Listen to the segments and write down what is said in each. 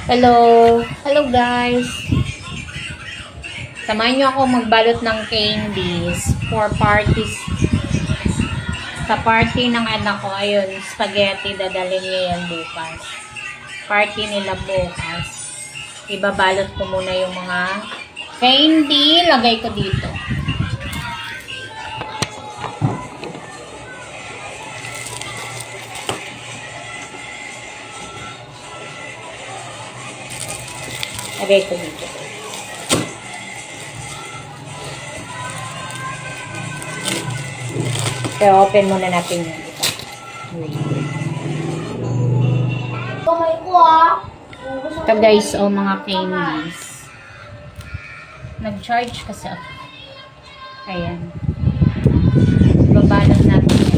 Hello! Hello guys! Samahan nyo ako magbalot ng candies for parties. Sa party ng anak ko, ayun, spaghetti, dadalhin niya yan bukas. Party nila bukas. Ibabalot ko muna yung mga candy. Lagay ko dito. Lagay ko dito. So, open muna natin yung ito. Ito guys, mga candies. Nag-charge kasi ako. Ayan. Babalot natin ito.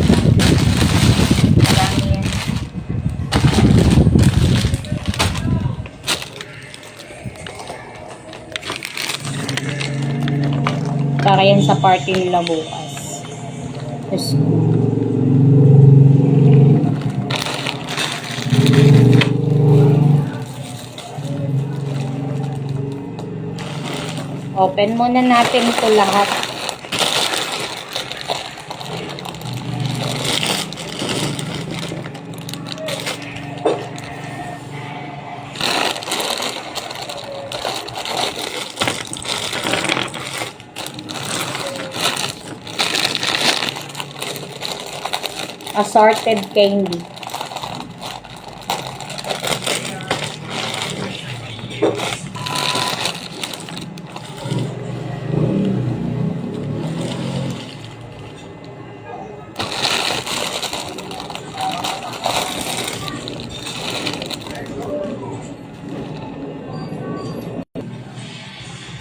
Marami yan. Para yan sa party nila bukas. Yes. Open muna natin ito lahat. Assorted candy.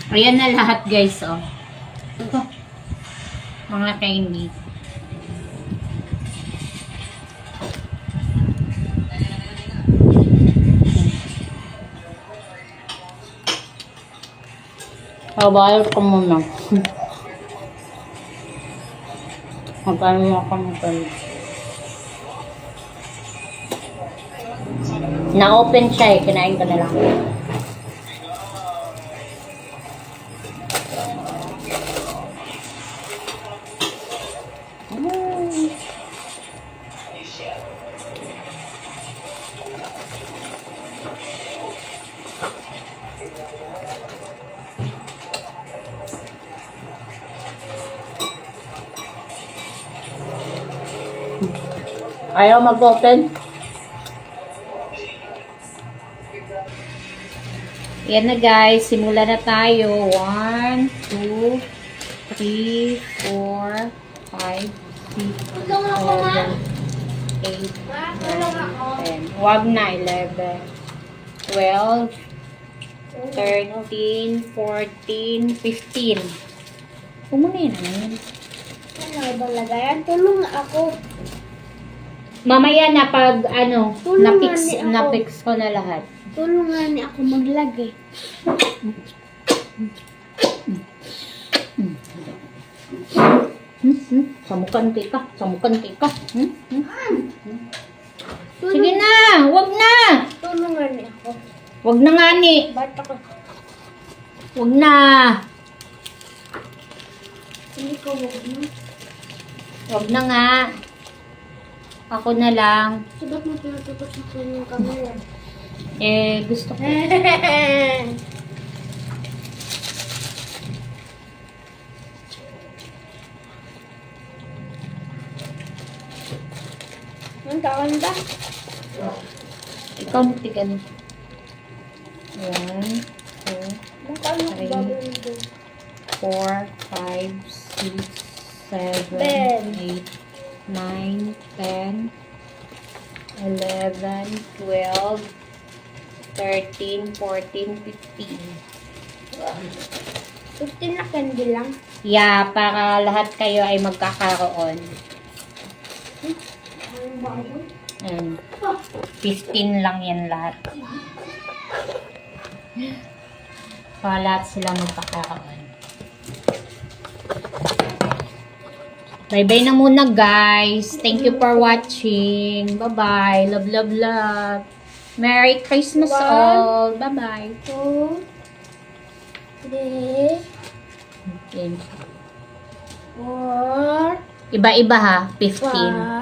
Ayan na lahat guys, oh. Ito. Mga candy. Babalot ko muna. Magkano mo ako magkano. Na-open siya eh. Kinain ko na lang. Ayaw mag-open. Yan na guys. Simula na tayo. 1, 2, 3, 4, 5, 6, 7, 8, 9, 10. Wag na. 11, 12, 13, 14, 15. Kumuna yun. Ano ba lagayan? Tulong ako. Mamaya na pag ano, Tulungan na-fix ko na lahat. Tulungan ni ako maglagay. Samukan ka. Sige na, wag na. Tulungan ni ako. Wag na nga ni. Bata ko. Wag na. Hindi ko wag na. Wag na nga. Ako na lang. So, ba't mo tinututok sa kanyang camera? Gusto ko. Ang kawanda. Ikaw magtigan. 1, 2, Ang kawanda. 4, 5, 6, 7, 8, 9, 10, 11, 12, 13, 14, 15. 15 na candy lang. Yeah, para lahat kayo ay magkakaroon. Ang bago. Ayan. 15 lang yan lahat. Para lahat sila magkakaroon. Bye-bye na muna guys. Thank you for watching. Bye-bye. Love, love, love. Merry Christmas One. all. Bye-bye. 2, 3, Okay. 4, Iba-iba ha. 15. 5,